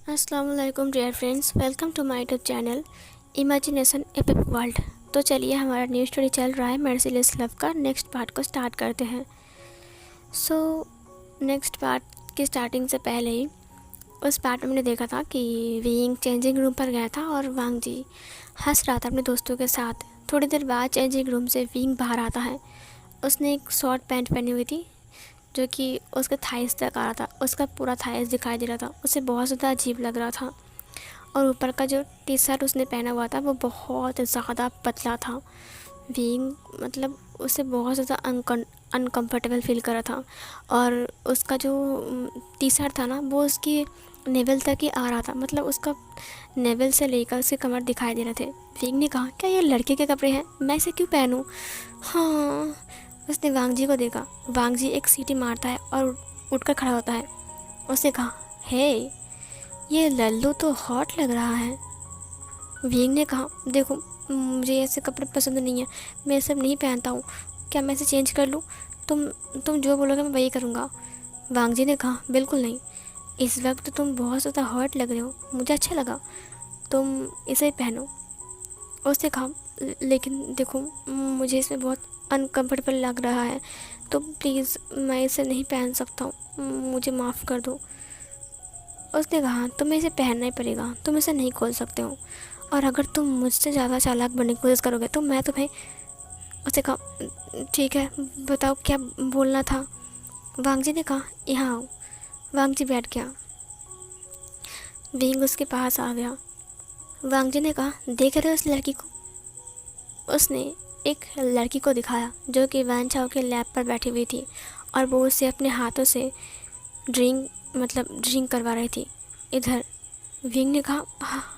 अस्सलाम वालेकुम dear friends, welcome to my YouTube channel imagination epic world. तो चलिए, हमारा न्यू स्टोरी चल रहा है मर्सीलेस लव का। नेक्स्ट पार्ट को स्टार्ट करते हैं। सो नेक्स्ट पार्ट की स्टार्टिंग से पहले ही उस पार्ट में मैंने देखा था कि विंग चेंजिंग रूम पर गया था और वांग जी हंस रहा था अपने दोस्तों के साथ। थोड़ी देर बाद चेंजिंग रूम से विंग बाहर आता है। उसने एक शॉर्ट पैंट पहनी हुई थी जो कि उसके थाइस तक आ रहा था। उसका पूरा थाइस दिखाई दे रहा था। उसे बहुत ज़्यादा अजीब लग रहा था। और ऊपर का जो टी शर्ट उसने पहना हुआ था वो बहुत ज़्यादा पतला था। बीइंग मतलब उसे बहुत ज़्यादा अनकंफर्टेबल फील कर रहा था। और उसका जो टी शर्ट था ना, वो उसकी नेवल तक ही आ रहा था। मतलब उसका नेवल से लेकर उसके कमर दिखाई दे रहे थे। बीइंग ने कहा, क्या ये लड़के के कपड़े हैं? मैं इसे क्यों पहनूं? हाँ। उसने वांग जी को देखा। वांग जी एक सीटी मारता है और उठकर खड़ा होता है। उसने कहा, हे, ये लल्लू तो हॉट लग रहा है। विंग ने कहा, देखो, मुझे ऐसे कपड़े पसंद नहीं है। मैं ये सब नहीं पहनता हूँ। क्या मैं इसे चेंज कर लूँ? तुम जो बोलोगे मैं वही करूँगा। वांग जी ने कहा, बिल्कुल नहीं। इस वक्त तुम बहुत ज़्यादा हॉट लग रहे हो, मुझे अच्छा लगा। तुम इसे पहनो। उसने कहा, लेकिन देखो, मुझे इसमें बहुत अनकंफर्टेबल लग रहा है, तो प्लीज़ मैं इसे नहीं पहन सकता हूँ, मुझे माफ़ कर दो। उसने कहा, तुम्हें इसे पहनना ही पड़ेगा, तुम इसे नहीं खोल सकते हो। और अगर तुम मुझसे ज़्यादा चालाक बनने की कोशिश करोगे तो मैं तुम्हें। उसने कहा, ठीक है, बताओ क्या बोलना था। वांग जी ने कहा, यहाँ आओ। वांग जी बैठ गया। विंग उसके पास आ गया। वांग जी ने कहा, देख रहे हो उस लड़की को? उसने एक लड़की को दिखाया जो कि वैन चाओ के लैब पर बैठी हुई थी और वो उसे अपने हाथों से ड्रिंक करवा रही थी। इधर विंग ने कहा,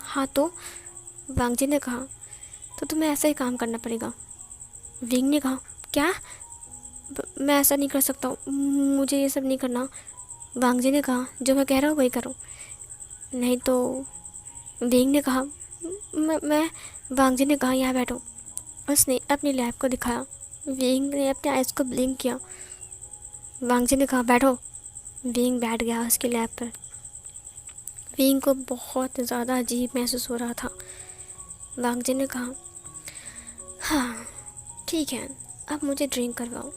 हाँ तो? वांग जी ने कहा, तो तुम्हें ऐसा ही काम करना पड़ेगा। विंग ने कहा, क्या? मैं ऐसा नहीं कर सकता हूँ, मुझे ये सब नहीं करना। वांग जी ने कहा, जो मैं कह रहा हूँ वही करो, नहीं तो। विंग ने कहा, मैं वांग जी ने कहा, यहाँ बैठो। उसने अपनी लैब को दिखाया। विंग ने अपने आइज़ को ब्लिंक किया। वांग जी ने कहा, बैठो। विंग बैठ गया उसकी लैब पर। विंग को बहुत ज़्यादा अजीब महसूस हो रहा था। वांग जी ने कहा, हाँ ठीक है, अब मुझे ड्रिंक करवाओ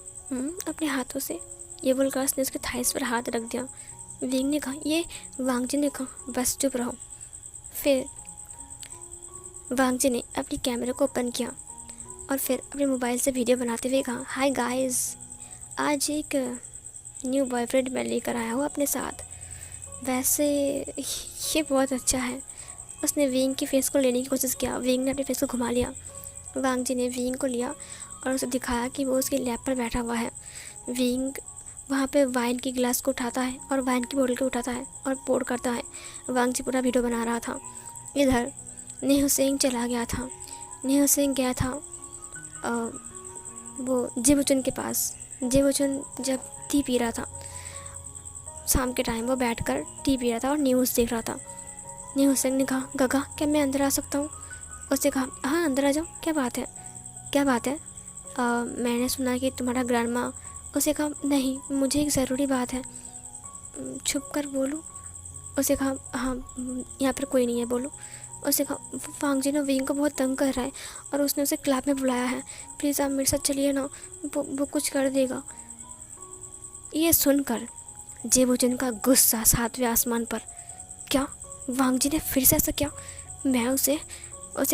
अपने हाथों से। ये बोलकर उसने उसके थाइस पर हाथ रख दिया। विंग ने कहा, ये। वांग जी ने कहा, बस चुप रहो। फिर वांग जी ने अपनी कैमरे को ओपन किया और फिर अपने मोबाइल से वीडियो बनाते हुए कहा, हाय गाइस, आज एक न्यू बॉयफ्रेंड मैं लेकर आया हूँ अपने साथ। वैसे ये बहुत अच्छा है। उसने विंग की फेस को लेने की कोशिश किया। विंग ने अपने फेस को घुमा लिया। वांग जी ने विंग को लिया और उसे दिखाया कि वो उसके लैब पर बैठा हुआ है। विंग वहाँ पे वाइन की गिलास को उठाता है और वाइन की बोतल को उठाता है और पोर करता है। वांग जी पूरा वीडियो बना रहा था। इधर नेहू सिंह चला गया था। नेहू सिंह गया था अ, वो जिबुचुन के पास। जिबुचुन जब टी पी रहा था, शाम के टाइम वो बैठकर टी पी रहा था और न्यूज़ देख रहा था। नेहू सिंह ने कहा, गगा, क्या मैं अंदर आ सकता हूँ? उसने कहा, हाँ अंदर आ जाओ, क्या बात है? क्या बात है? मैंने सुना कि तुम्हारा ग्रैंडमा। उसे कहा, नहीं, मुझे एक ज़रूरी बात है। छुप कर बोलो। उसे कहा, हाँ, यहाँ पर कोई नहीं है, बोलो। उसे कहा, वांग जी ने विंग को बहुत तंग कर रहा है और उसने उसे क्लब में बुलाया है। प्लीज़ आप मेरे साथ चलिए ना, वो कुछ कर देगा। ये सुनकर जेबुचन का गुस्सा सातवें आसमान पर। क्या? वांग जी ने फिर से ऐसा क्या? मैं उसे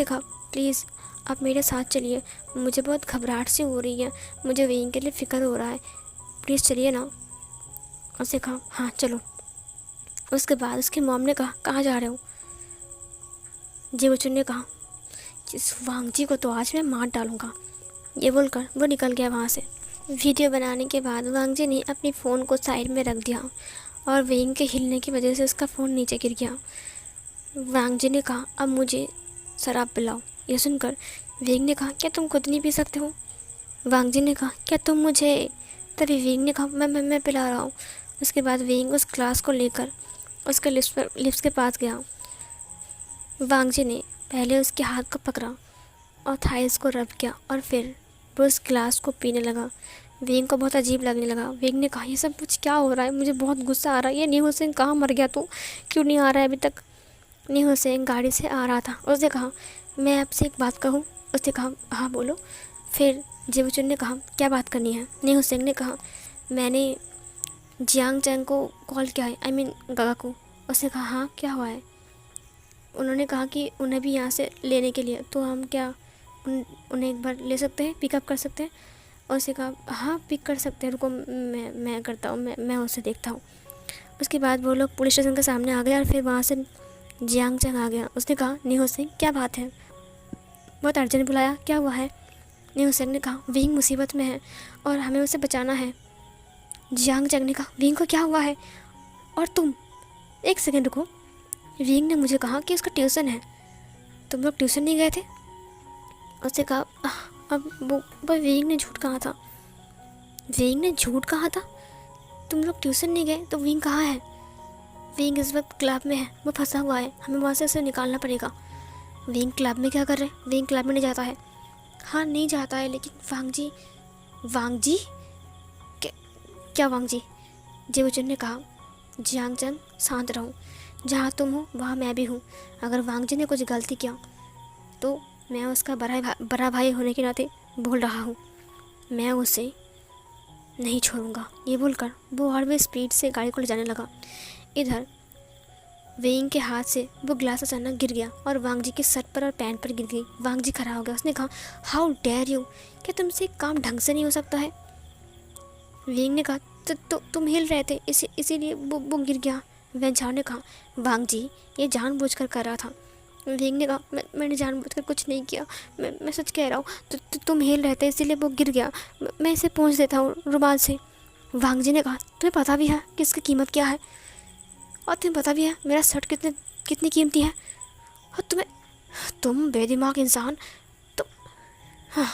कहा, प्लीज़ आप मेरे साथ चलिए, मुझे बहुत घबराहट सी हो रही है, मुझे विंग के लिए फ़िक्र हो रहा है, प्लीज़ चलिए ना। उसे कहा, हाँ चलो। उसके बाद उसकी मॉम ने कहा, कहाँ जा रहे हो? जेबुचन ने कहा, इस वांग जी को तो आज मैं मार डालूंगा। ये बोलकर वो निकल गया वहाँ से। वीडियो बनाने के बाद वांग जी ने अपनी फ़ोन को साइड में रख दिया और विंग के हिलने की वजह से उसका फ़ोन नीचे गिर गया। वांग जी ने कहा, अब मुझे शराब पिलाओ। यह सुनकर विंग ने कहा, क्या तुम खुद नहीं पी सकते हो? वांग जी ने कहा, क्या तुम मुझे। तभी विंग ने कहा, मैं पिला रहा हूँ। उसके बाद विंग उस ग्लास को लेकर उसके लिप्स के पास गया। वांग जी ने पहले उसके हाथ को पकड़ा और थाइस को रब किया और फिर वो उस ग्लास को पीने लगा। विंग को बहुत अजीब लगने लगा। विंग ने कहा ये सब कुछ क्या हो रहा है, मुझे बहुत गुस्सा आ रहा है। ये न्यू हुसैन कहाँ मर गया, तो क्यों नहीं आ रहा है अभी तक। न्यू हुसैन गाड़ी से आ रहा था। उसने कहा मैं आपसे एक बात कहूँ। उसने कहा हाँ बोलो। फिर जेबुचुन ने कहा क्या बात करनी है। न्यू हुसैन ने कहा मैंने जियांग चैंग को कॉल किया है, आई मीन गगा को। उसने कहा हाँ क्या हुआ है। उन्होंने कहा कि उन्हें भी यहाँ से लेने के लिए, तो हम क्या उन्हें एक बार ले सकते हैं, पिकअप कर सकते हैं। और उसने कहा हाँ पिक कर सकते हैं, रुको मैं करता हूँ, मैं उसे देखता हूँ। उसके बाद वो लोग पुलिस स्टेशन के सामने आ गए और फिर वहाँ से जियांग चैंग आ गया। उसने कहा न्यू हुसैन क्या बात है, बहुत अर्जेंट बुलाया, क्या हुआ है। न्यू हुसैन ने कहा विंग मुसीबत में है और हमें उसे बचाना है। जियांग चैंग ने कहा विंग को क्या हुआ है, और तुम एक सेकेंड रुको। विंग ने मुझे कहा कि उसका ट्यूशन है, तुम लोग ट्यूशन नहीं गए थे। उसने कहा अब वो विंग ने झूठ कहा था। विंग ने झूठ कहा था, तुम लोग ट्यूशन नहीं गए तो विंग कहाँ है। विंग इस वक्त क्लब में है, वो फंसा हुआ है, हमें वहाँ से उसे निकालना पड़ेगा। विंग क्लब में क्या कर रहे हैं, विंग क्लब में नहीं जाता है। हाँ नहीं जाता है, लेकिन वांग जी क्या वांग जी। जेबुचुन ने कहा जियांग चैंग शांत रहो, जहाँ तुम हो वहाँ मैं भी हूँ। अगर वांग जी ने कुछ गलती किया तो मैं उसका बड़ा भाई होने के नाते बोल रहा हूँ, मैं उसे नहीं छोड़ूंगा। ये बोलकर वो और भी स्पीड से गाड़ी को ले जाने लगा। इधर वेइंग के हाथ से वो ग्लास अचानक गिर गया और वांग जी के सर पर और पैंट पर गिर गई। वांग जी खड़ा हो गया। उसने कहा हाउ डेयर यू, क्या तुमसे काम ढंग से नहीं हो सकता है। वेइंग ने कहा तुम हिल रहे थे इसीलिए वो गिर गया। वेंचाओ ने कहा वांग जी ये जानबूझकर कर रहा था। वेइंग ने कहा मैंने जानबूझकर कुछ नहीं किया, मैं सच कह रहा हूँ। तुम हिल रहे थे इसीलिए वो गिर गया, मैं इसे पोंछ देता हूँ रुमाल से। वांग जी ने कहा तुम्हें पता भी है कि इसकी कीमत क्या है, और तुम्हें पता भी है मेरा शर्ट कितनी कीमती है, और तुम बेदिमाग इंसान। तो हाँ,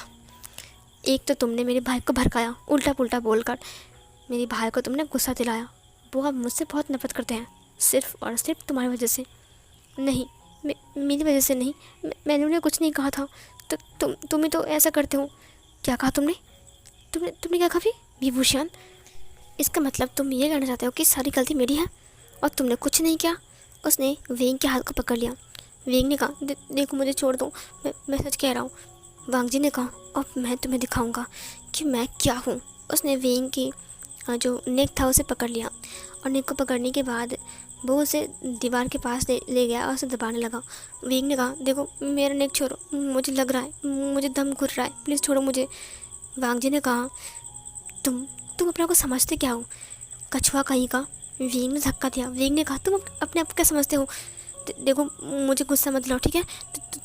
एक तो तुमने मेरे भाई को भड़काया उल्टा पुल्टा बोलकर, मेरे भाई को तुमने गुस्सा दिलाया। वो अब मुझसे बहुत नफरत करते हैं, सिर्फ और सिर्फ तुम्हारी वजह से। नहीं मेरी वजह से नहीं, मैंने उन्हें कुछ नहीं कहा था। तो तुम ही तो ऐसा करते हो। क्या कहा तुमने क्या कहा विभूषण। इसका मतलब तुम ये कहना चाहते हो कि सारी गलती मेरी है और तुमने कुछ नहीं किया। उसने वेंग के हाथ को पकड़ लिया। वेंग ने कहा देखो मुझे छोड़ दो, मैं सच कह रहा हूँ। वांग जी ने कहा अब मैं तुम्हें दिखाऊंगा कि मैं क्या हूँ। उसने वेंग की जो नेक था उसे पकड़ लिया और नेक को पकड़ने के बाद वो उसे दीवार के पास ले गया और उसे दबाने लगा। वेंग ने कहा देखो मेरा नेक छोड़ो, मुझे लग रहा है, मुझे दम घुट रहा है, प्लीज़ छोड़ो मुझे। वांग जी ने कहा तुम अपने आप को समझते क्या हो, कछुआ कहीं का। वेंग ने धक्का दिया। वेंग ने कहा तुम अपने आप को क्या समझते हो। देखो मुझे गुस्सा मत लाओ ठीक है,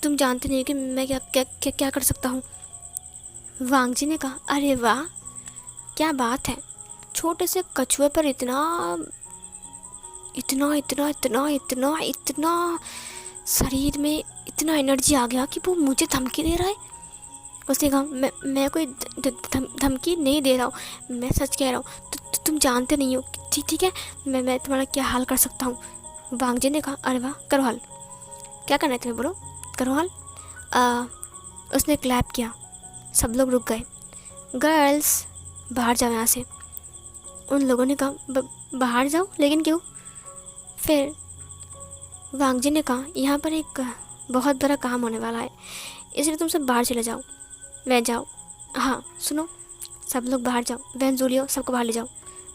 तुम जानते नहीं कि मैं क्या कर सकता हूँ। वांग जी ने कहा अरे वाह क्या बात है, छोटे से कछुए पर इतना इतना इतना इतना इतना इतना शरीर में इतना एनर्जी आ गया कि वो मुझे धमकी दे रहा है। उसने कहा मैं कोई धमकी नहीं दे रहा हूँ, मैं सच कह रहा हूँ। तुम जानते नहीं हो। ठीक है, मैं तुम्हारा क्या हाल कर सकता हूँ। वांग जी ने कहा अरे वाह करो हाल, क्या करना है तुम्हें बोलो, करो हाल। उसने क्लैप किया, सब लोग रुक गए। गर्ल्स बाहर जाओ यहाँ से। उन लोगों ने कहा बाहर जाओ, लेकिन क्यों। फिर वांग जी ने कहा यहाँ पर एक बहुत बड़ा काम होने वाला है, इसलिए तुम सब बाहर चले जाओ। वह जाओ, हाँ सुनो सब लोग बाहर जाओ। वेंजू लियो सबको बाहर ले जाओ।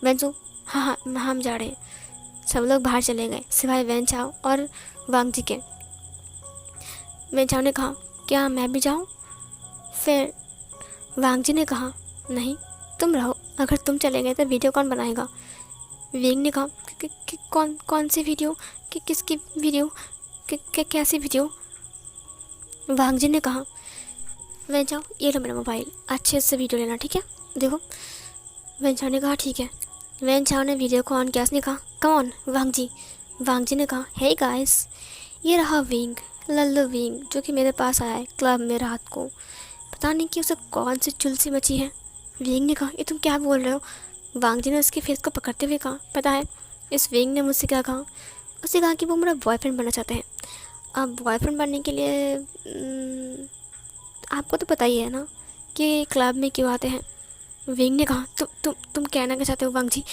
वेंजू हाँ हाँ हम जा रहे हैं। सब लोग बाहर चले गए सिवाय वेंचाओ और वांग जी के। वेंचाओ ने कहा क्या मैं भी जाऊँ। फिर वांग जी ने कहा नहीं तुम रहो, अगर तुम चले गए तो वीडियो कौन बनाएगा। वेंग ने कहा कि कौन सी वीडियो, कि किसकी वीडियो, कैसी वीडियो। वांग जी ने कहा वेंचाओ ये लो मेरा मोबाइल, अच्छे से वीडियो लेना ठीक है। देखो वेंचाओ ने कहा ठीक है। वेंचाओ ने वीडियो को ऑन किया। उसने कहा कौन वांग जी। वांग जी ने कहा हे गाइस ये रहा विंग, लल्लू विंग, जो कि मेरे पास आया है क्लब में रात को। पता नहीं कि उसे कौन सी चुलसी मची है। विंग ने कहा ये तुम क्या बोल रहे हो। वांग जी ने उसके फेस को पकड़ते हुए कहा पता है इस विंग ने मुझसे क्या कहा। उसने कहा कि वो मेरा बॉयफ्रेंड बनना चाहते हैं। अब बॉयफ्रेंड बनने के लिए आपको तो पता ही है ना कि क्लब में क्यों आते हैं। विंग ने कहा तुम कहना क्या चाहते हो वांग जी?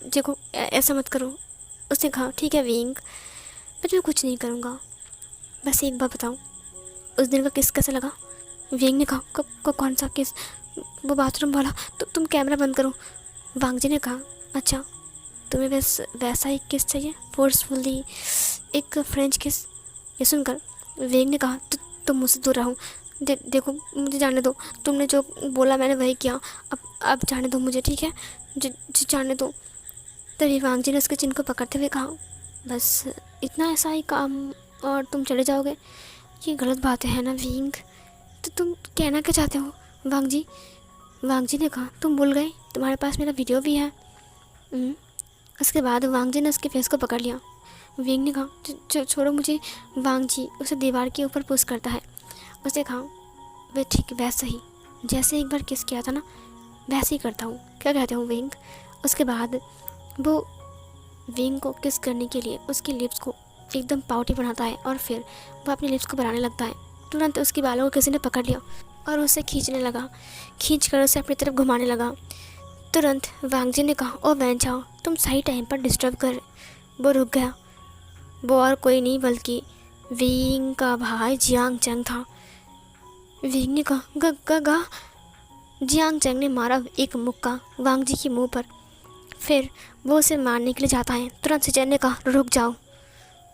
देखो ऐसा मत करो। उसने कहा ठीक है विंग, मैं तुम्हें कुछ नहीं करूँगा, बस एक बार बताओ उस दिन का किस कैसा लगा? विंग ने कहा कौन सा किस? वो बाथरूम वाला। तो तुम कैमरा बंद करो। वांग जी ने कहा अच्छा, तुम्हें बस वैसा ही किस चाहिए, फोर्सफुली एक फ्रेंच किस? ये सुनकर विंग ने कहा तुम मुझसे दूर रहो। देखो मुझे जाने दो, तुमने जो बोला मैंने वही किया, अब जाने दो मुझे, ठीक है? जाने दो। तभी वांग जी ने उसके चिन को पकड़ते हुए कहा बस इतना ऐसा ही काम और तुम चले जाओगे? ये गलत बातें हैं ना विंग? तो तुम कहना क्या चाहते हो वांग जी? वांग जी ने कहा तुम भूल गए, तुम्हारे पास मेरा वीडियो भी है। उसके बाद वांग जी ने उसके फेस को पकड़ लिया। विंग ने कहा छोड़ो मुझे। वांग जी उसे दीवार के ऊपर पुश करता है। उसने कहा वे ठीक वैसे ही जैसे एक बार किस किया था ना, वैसे ही करता हूँ, क्या कहते हो विंग? उसके बाद वो विंग को किस करने के लिए उसकी लिप्स को एकदम पाउटी बनाता है और फिर वो अपनी लिप्स को बनाने लगता है। तुरंत उसकी बालों को किसी ने पकड़ लिया और उसे खींचने लगा, खींचकर उसे अपनी तरफ घुमाने लगा। तुरंत वांग जी ने कहा ओ वैन चाओ, तुम सही टाइम पर डिस्टर्ब कर। वो रुक गया। वो और कोई नहीं बल्कि विंग का भाई जियांग चंग था। विंग ने कहा गा। जियांग चंग ने मारा एक मुक्का वांग जी के मुंह पर। फिर वो उसे मारने के लिए जाता है। तुरंत सिचेन ने कहा रुक जाओ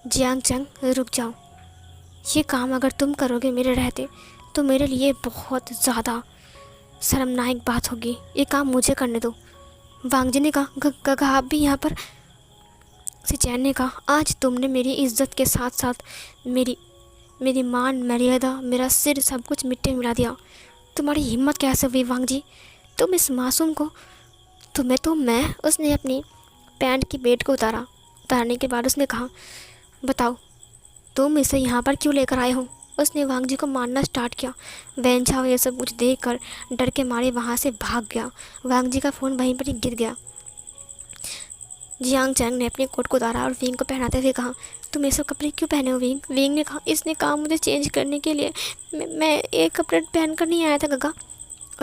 जियांग चंग, रुक जाओ। ये काम अगर तुम करोगे मेरे रहते तो मेरे लिए बहुत ज़्यादा शर्मनाक बात होगी। ये काम मुझे करने दो। वांग जी ने कहा आप भी यहाँ पर? सिचेन ने कहा आज तुमने मेरी इज्जत के साथ साथ मेरी मान मर्यादा, मेरा सिर, सब कुछ मिट्टी में मिला दिया। तुम्हारी हिम्मत कैसे हुई वांग जी? तुम इस मासूम को तुम्हें तो मैं। उसने अपनी पैंट की बेल्ट को उतारने के बाद उसने कहा बताओ तुम इसे यहाँ पर क्यों लेकर आए हो? उसने वांग जी को मारना स्टार्ट किया। वैन चाओ ये सब कुछ देखकर डर के मारे वहाँ से भाग गया। वांग जी का फ़ोन वहीं पर ही गिर गया। जियांग चैंग ने अपने कोट को उतारा और विंग को पहनाते हुए कहा तुम ये सब कपड़े क्यों पहने हो विंग? विंग ने कहा इसने कहा मुझे चेंज करने के लिए, मैं एक कपड़े पहन कर नहीं आया था गगा।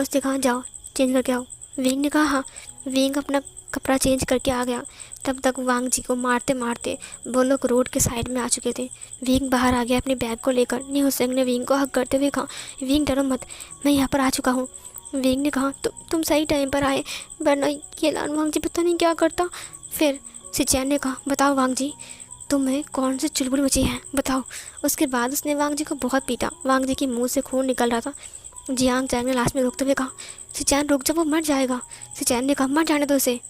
उसने कहा जाओ चेंज करके आओ। विंग ने कहा हाँ। विंग अपना कपड़ा चेंज करके आ गया। तब तक वांग जी को मारते मारते वो लोग रोड के साइड में आ चुके थे। विंग बाहर आ गया अपने बैग को लेकर। नी हुसैन ने विंग को हक करते हुए कहा विंग डरो मत, मैं यहाँ पर आ चुका हूँ। विंग ने कहा तुम सही टाइम पर आए, वरना ये लान वांग जी पता नहीं क्या करता। फिर सिचैन ने कहा बताओ वांग जी तुम्हें कौन सी चुलबुल मची है, बताओ। उसके बाद उसने वांग जी को बहुत पीटा। वांग जी के मुंह से खून निकल रहा था। जियांग चैंग ने लास्ट में रोकते हुए कहा सिचैन रुक जा, वो मर जाएगा। सिचैन ने कहा मर जाने दो उसे,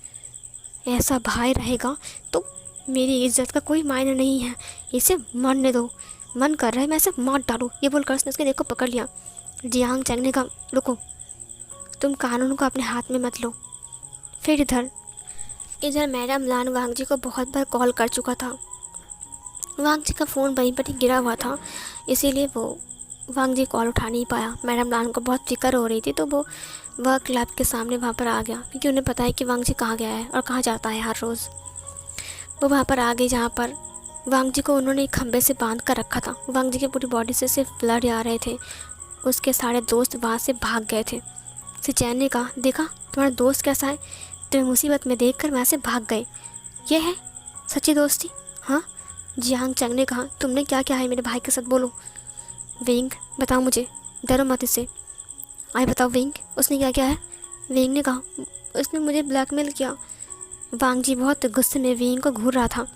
ऐसा भाई रहेगा तो मेरी इज्जत का कोई मायने नहीं है, इसे मरने दो, मन कर रहा है मैं इसे मार डालूँ। ये बोलकर उसने उसके नेक को पकड़ लिया। जियांग चैंग ने कहा रुको, तुम कानून को अपने हाथ में मत लो। फिर इधर मैडम लान वांग जी को बहुत बार कॉल कर चुका था। वांग जी का फ़ोन वहीं पर ही गिरा हुआ था, इसीलिए वो वांग जी कॉल उठा नहीं पाया। मैडम लान को बहुत फिक्र हो रही थी, तो वह क्लब के सामने वहाँ पर आ गया, क्योंकि उन्हें पता है कि वांग जी कहाँ गया है और कहाँ जाता है हर रोज़। वो वहाँ पर आ गई जहाँ पर वांग जी को उन्होंने एक खंभे से बांध कर रखा था। वांग जी की पूरी बॉडी से सिर्फ ब्लड आ रहे थे। उसके सारे दोस्त वहाँ से भाग गए थे। सिचैन ने कहा देखा तुम्हारा दोस्त कैसा है, तुम्हें मुसीबत में देखकर वहाँ से भाग गए, ये है सच्ची दोस्ती। हाँ, जियांग चंग ने कहा तुमने क्या क्या है मेरे भाई के साथ, बोलो। विंग बताओ मुझे, डरो मत इससे, आए बताओ विंग उसने क्या क्या है। विंग ने कहा उसने मुझे ब्लैकमेल किया। वांग जी बहुत गुस्से में विंग को घूर रहा था।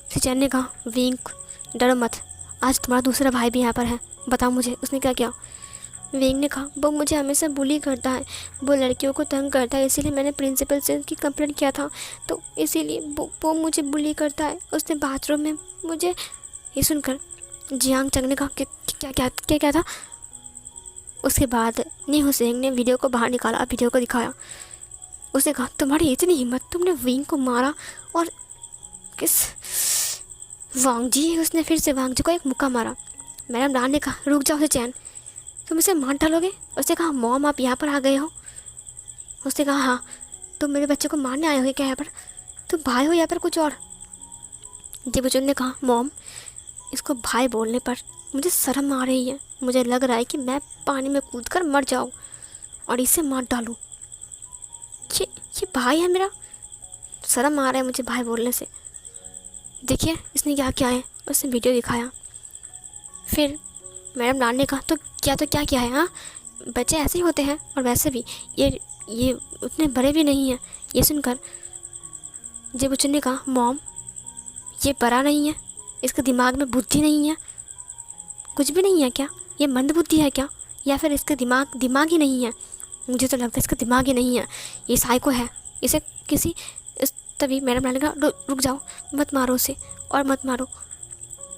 सिचैन ने कहा विंग डरो मत, आज तुम्हारा दूसरा भाई भी यहाँ पर है, बताओ मुझे उसने क्या किया। विंग ने कहा वो मुझे हमेशा बुली करता है, वो लड़कियों को तंग करता है, इसीलिए मैंने प्रिंसिपल से उसकी कंप्लेंट किया था, तो इसीलिए वो मुझे बुली करता है। उसने बाथरूम में मुझे। ये सुनकर जियांग चंग ने कहा कि क्या था। उसके बाद नी हुसैन ने वीडियो को बाहर निकाला, वीडियो को दिखाया। उसने कहा तुम्हारी इतनी हिम्मत, तुमने विंग को मारा और किस वांग जी। उसने फिर से वांग जी को एक मुक्का मारा। मैडम डान ने कहा रुक जाओ सिचैन, तुम इसे मार डालोगे। उसने कहा मॉम आप यहाँ पर आ गए हो। उसने कहा हाँ, तुम मेरे बच्चे को मारने आए हो क्या यहाँ पर, तुम भाई हो या फिर कुछ और। देवचंद ने कहा मॉम इसको भाई बोलने पर मुझे शर्म आ रही है, मुझे लग रहा है कि मैं पानी में कूद कर मर जाऊँ। और इसे मार डालूं। ये भाई है मेरा, शर्म आ रहा है मुझे भाई बोलने से। देखिए इसने क्या किया है, उसने वीडियो दिखाया। फिर मैडम लाल ने कहा तो क्या किया है। हाँ, बच्चे ऐसे ही होते हैं, और वैसे भी ये उतने बड़े भी नहीं हैं। ये सुनकर जब बच्चों ने कहा मॉम ये बड़ा नहीं है, इसके दिमाग में बुद्धि नहीं है, कुछ भी नहीं है क्या, ये मंद बुद्धि है क्या, या फिर इसका दिमाग ही नहीं है। मुझे तो लगता है इसका दिमाग ही नहीं है, ये साइको है। इसे किसी तभी मैडम लाल ने कहा रुक जाओ, मत मारो उसे, और मत मारो।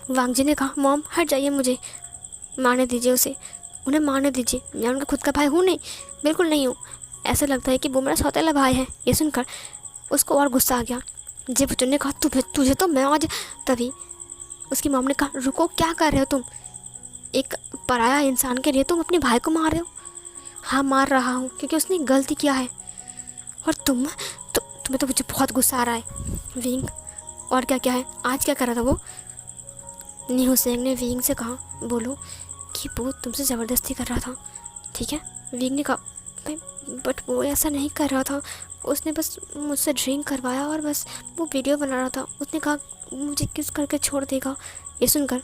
वांग जी ने कहा मॉम हट जाइए, मुझे मारने दीजिए उसे, उन्हें मारने दीजिए, मैं उनका खुद का भाई हूँ नहीं, बिल्कुल नहीं हूँ। ऐसा लगता है कि वो मेरा सौतेला भाई है। ये सुनकर उसको और गुस्सा आ गया। जे बच्चन ने कहा तुझे तो मैं आज। तभी उसकी मॉम ने कहा रुको, क्या कर रहे हो तुम, एक पराया इंसान के लिए तुम अपने भाई को मार रहे हो। हाँ मार रहा हूँ, क्योंकि उसने गलती किया है। और तुम्हें तो मुझे बहुत गुस्सा आ रहा है विंग। और क्या है, आज क्या कर रहा था वो। नीहू सेंग ने विंग से कहा बोलो कि वो तुमसे ज़बरदस्ती कर रहा था, ठीक है। विंग ने कहा बट वो ऐसा नहीं कर रहा था, उसने बस मुझसे ड्रिंक करवाया और बस वो वीडियो बना रहा था, उसने कहा मुझे किस करके छोड़ देगा। ये सुनकर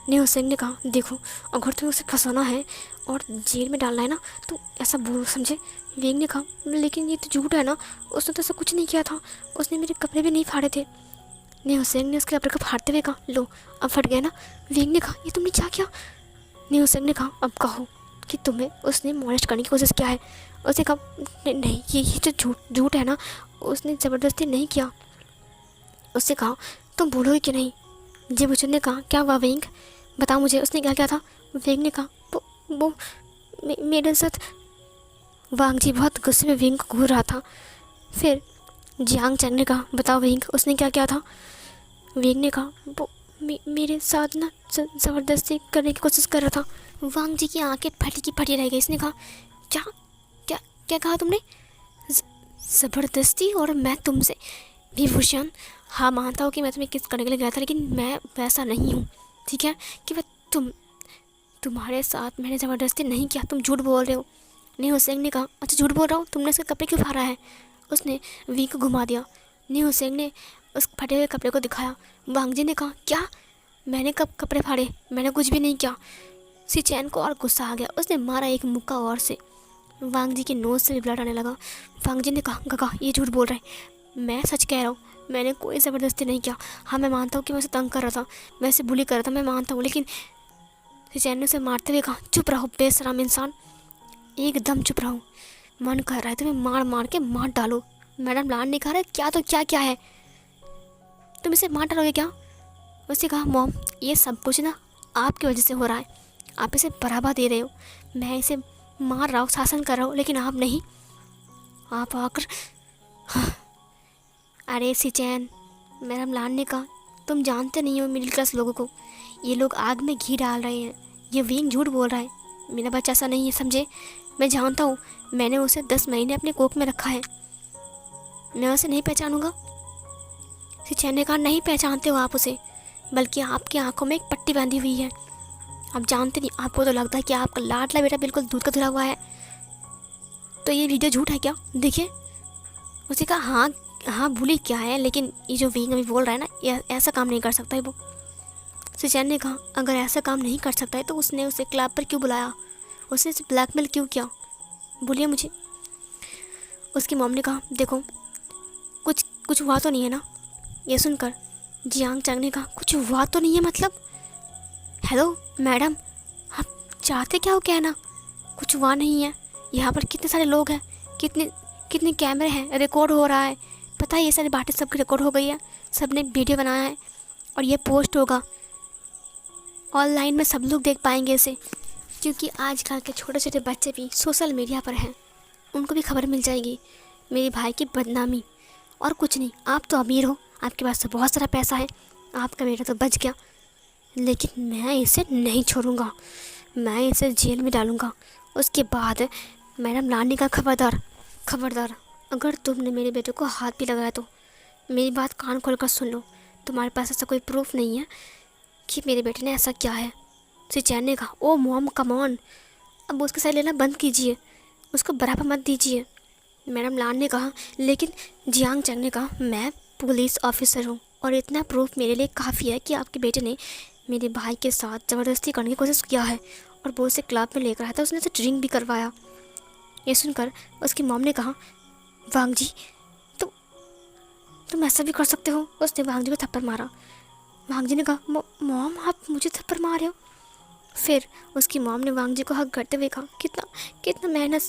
नीहू सेंग ने कहा देखो, अगर तुम्हें उसे फंसाना है और जेल में डालना है ना तो ऐसा बोलो, समझे। विंग ने कहा लेकिन ये तो झूठ है ना, उसने तो ऐसा कुछ नहीं किया था, उसने मेरे कपड़े भी नहीं फाड़े थे। नीहू सेंग ने उसके कपड़े को फाड़ते हुए कहा लो अब फट गया ना। विंग ने कहा ये तुमने क्या किया। नीहू सेंग ने कहा अब कहो कि तुम्हें उसने मॉलेस्ट करने की कोशिश किया है। उसने कहा नहीं ये जो झूठ है ना, उसने ज़बरदस्ती नहीं किया। उससे कहा तुम बोलोगे कि नहीं। जी बुचन ने कहा क्या हुआ विंग, बताओ मुझे, उसने क्या किया था। विंग ने कहा वो मेरे साथ। वांग जी बहुत गुस्से में विंग को घूर रहा था। फिर जियांग चैंग ने कहा बताओ विंग, उसने क्या किया था। विंग ने कहा वो मेरे साथ ना ज़बरदस्ती करने की कोशिश कर रहा था। वांग जी की आंखें फटी की फटी रह गई। इसने कहा क्या क्या क्या कहा तुमने, ज़बरदस्ती। और मैं तुमसे विभूषण, हाँ मानता हूँ कि मैं तुम्हें किस करने के लिए गया था, लेकिन मैं वैसा नहीं हूँ, ठीक है। कि वह तुम्हारे साथ मैंने ज़बरदस्ती नहीं किया, तुम झूठ बोल रहे हो। नीहू सेंग ने कहा अच्छा झूठ बोल रहा हूँ, तुमने उसके कपड़े क्यों फाड़ा है। उसने वी को घुमा दिया। नीहू सेंग ने उस फटे हुए कपड़े को दिखाया। वांग जी ने कहा क्या, मैंने कब कपड़े फाड़े, मैंने कुछ भी नहीं किया। सी चैन को और गुस्सा आ गया, उसने मारा एक मुक्का और से। वांग जी की नोज़ से भी ब्लड आने लगा। वांग जी ने कहा गगा ये झूठ बोल रहा है, मैं सच कह रहा हूँ, मैंने कोई ज़बरदस्ती नहीं किया। हाँ मैं मानता हूँ कि मैं उसे तंग कर रहा था, मैं उसे बुली कर रहा था, मैं मानता हूँ, लेकिन चैन ने उसे मारते हुए कहा चुप रहो बेशरम इंसान, एकदम चुप रहो, मन कर रहा है तुम्हें मार मार के मार डालो। मैडम लान ने कहा क्या तो क्या है, तुम इसे मार डालोगे क्या। उसने कहा मॉम ये सब कुछ ना आपकी वजह से हो रहा है, आप इसे बढ़ावा दे रहे हो, मैं इसे मार रहा हूँ, शासन कर रहा हूँ, लेकिन आप नहीं, आप आकर। हाँ। अरे सिचैन, मैडम लान ने कहा तुम जानते नहीं हो मिडिल क्लास लोगों को, ये लोग आग में घी डाल रहे हैं, ये विंग झूठ बोल रहा है, मेरा बच्चा ऐसा नहीं है समझे, मैं जानता हूँ, मैंने उसे 10 महीने अपने कोख में रखा है, मैं उसे नहीं पहचानूंगा। सिचैन ने कहा नहीं पहचानते हो आप उसे, बल्कि आपकी आंखों में एक पट्टी बांधी हुई है, आप जानते नहीं, आपको तो लगता है कि आपका लाडला बेटा बिल्कुल दूध का धुला हुआ है। तो ये वीडियो झूठ है क्या, देखिए। उसे कहा हाँ भूली क्या है, लेकिन ये जो विंग अभी बोल रहा है ना, ये ऐसा काम नहीं कर सकता है वो। सिचैन ने कहा अगर ऐसा काम नहीं कर सकता है तो उसने उसे क्लब पर क्यों बुलाया, उसने उसे ब्लैकमेल क्यों किया, बोलिए मुझे। उसकी मॉम ने कहा देखो कुछ हुआ तो नहीं है ना। ये सुनकर जियांग चैंग ने कहा कुछ हुआ तो नहीं है मतलब, हेलो मैडम आप चाहते क्या हो कहना, कुछ हुआ नहीं है, यहाँ पर कितने सारे लोग हैं, कितने कैमरे हैं, रिकॉर्ड हो रहा है, पता है ये सारी बातें सबकी रिकॉर्ड हो गई है, सब ने वीडियो बनाया है और ये पोस्ट होगा ऑनलाइन में, सब लोग देख पाएंगे इसे, क्योंकि आजकल के छोटे छोटे बच्चे भी सोशल मीडिया पर हैं, उनको भी खबर मिल जाएगी मेरे भाई की बदनामी। और कुछ नहीं, आप तो अमीर हो, आपके पास तो बहुत सारा पैसा है, आपका बेटा तो बच गया, लेकिन मैं इसे नहीं छोड़ूंगा, मैं इसे जेल में डालूंगा। उसके बाद मैडम लानी का खबरदार अगर तुमने मेरे बेटे को हाथ भी लगाया तो मेरी बात कान खोल कर सुन लो, तुम्हारे पास ऐसा कोई प्रूफ नहीं है कि मेरे बेटे ने ऐसा किया है। सिचैन ने कहा ओ मॉम कम ऑन, अब उसके साथ लेना बंद कीजिए, उसको बराबर मत दीजिए। मैडम लान ने कहा। लेकिन जियांग चैंग ने कहा, मैं पुलिस ऑफिसर हूँ और इतना प्रूफ मेरे लिए काफ़ी है कि आपके बेटे ने मेरे भाई के साथ ज़बरदस्ती करने की कोशिश किया है और वो उसे क्लब में लेकर आया था, उसने उसे ड्रिंक भी करवाया। ये सुनकर उसकी मॉम ने कहा, वांग जी तुम ऐसा भी कर सकते हो? उसने वांग जी को थप्पड़ मारा। वांग जी ने कहा, मॉम आप मुझे थप्पड़ मार रहे हो? फिर उसकी मॉम ने वांग जी को हक करते हुए कहा, कितना कितना मेहनत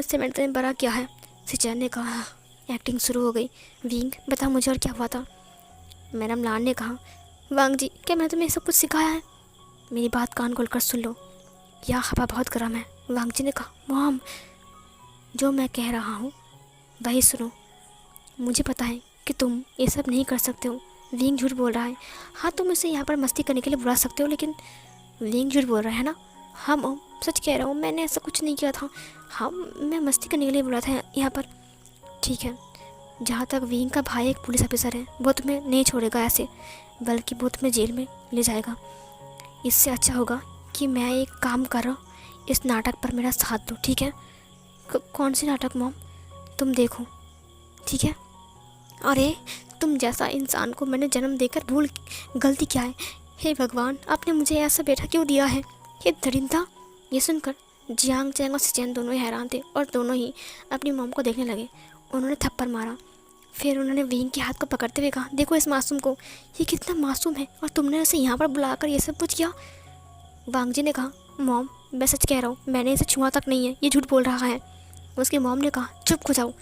से मैंने तुम्हें बड़ा किया है। सिचैन ने कहा, एक्टिंग शुरू हो गई। विंग बता मुझे और क्या हुआ था? मैडम लान ने कहा, वांग जी क्या मैं तुम्हें सब कुछ सिखाया है? मेरी बात कान खोल कर सुन लो, यह हवा बहुत गर्म है। वांग जी ने कहा, मॉम जो मैं कह रहा हूँ वही सुनो। मुझे पता है कि तुम ये सब नहीं कर सकते हो। विंग झूठ बोल रहा है। हाँ तुम इसे यहाँ पर मस्ती करने के लिए बुला सकते हो, लेकिन विंग झूठ बोल रहा है ना? हाँ मॉम सच कह रहा हूँ, मैंने ऐसा कुछ नहीं किया था। हाँ मैं मस्ती करने के लिए बुला था यहाँ पर। ठीक है, जहाँ तक विंग का भाई एक पुलिस ऑफिसर है, वो तुम्हें नहीं छोड़ेगा ऐसे, बल्कि वो तुम्हें जेल में ले जाएगा। इससे अच्छा होगा कि मैं एक काम कर रहा हूँ, इस नाटक पर मेरा साथ दो, ठीक है? कौन सी नाटक मॉम? तुम देखो, ठीक है? अरे तुम जैसा इंसान को मैंने जन्म देकर गलती क्या है? हे भगवान, आपने मुझे ऐसा बेटा क्यों दिया है, ये दरिंदा। ये सुनकर जियांग चैंग और सिचैन दोनों ही हैरान थे और दोनों ही अपनी मॉम को देखने लगे। उन्होंने थप्पड़ मारा। फिर उन्होंने विंग के हाथ को पकड़ते हुए कहा, देखो इस मासूम को, ये कितना मासूम है और तुमने उसे यहाँ पर बुलाकर ये सब कुछ किया। वांग जी ने कहा, मॉम मैं सच कह रहा हूँ, मैंने इसे छुआ तक नहीं है, ये झूठ बोल रहा है। उसकी मॉम ने कहा, चुप हो जाओ,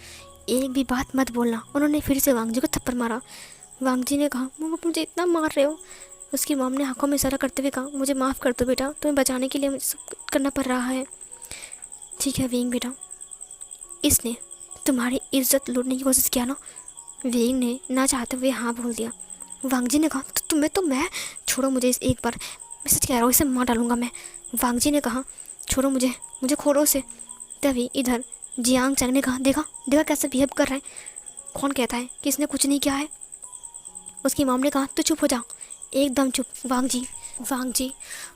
एक भी बात मत बोलना। उन्होंने फिर से वांग जी को थप्पड़ मारा। वांग जी ने कहा, मॉम आप मुझे इतना मार रहे हो? उसकी मॉम ने आंखों में इशारा करते हुए कहा, मुझे माफ़ कर दो बेटा, तुम्हें बचाने के लिए मुझे सब करना पड़ रहा है। ठीक है विंग बेटा, इसने तुम्हारी इज्जत लूटने की कोशिश किया ना? विंग ने ना चाहते हुए हाँ बोल दिया। वांग जी ने कहा, तो तुम्हें तो मैं, छोड़ो मुझे इस एक बार, मैं सच कह रहा हूँ, इसे मार डालूंगा मैं। वांग जी ने कहा, छोड़ो मुझे मुझे खोड़ो से। तभी इधर जियांग चैंग ने कहा, देखा देखा कैसे बिहेव कर रहा है, कौन कहता है कि इसने कुछ नहीं किया है? उसकी मॉम ने कहा, तो चुप हो जा, एकदम चुप। वांग जी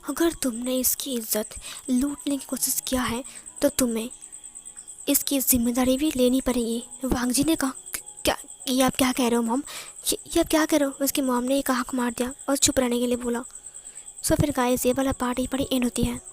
अगर तुमने इसकी इज्जत लूटने की कोशिश किया है तो तुम्हें इसकी जिम्मेदारी भी लेनी पड़ेगी। वांग जी ने कहा, क्या ये आप क्या कह रहे हो मॉम? ये आप क्या कह रहे हो? उसकी मॉम ने एक आँख मार दिया और चुप रहने के लिए बोला। सो फिर गाइस ये वाला पार्ट ही बड़ी एंड होती है।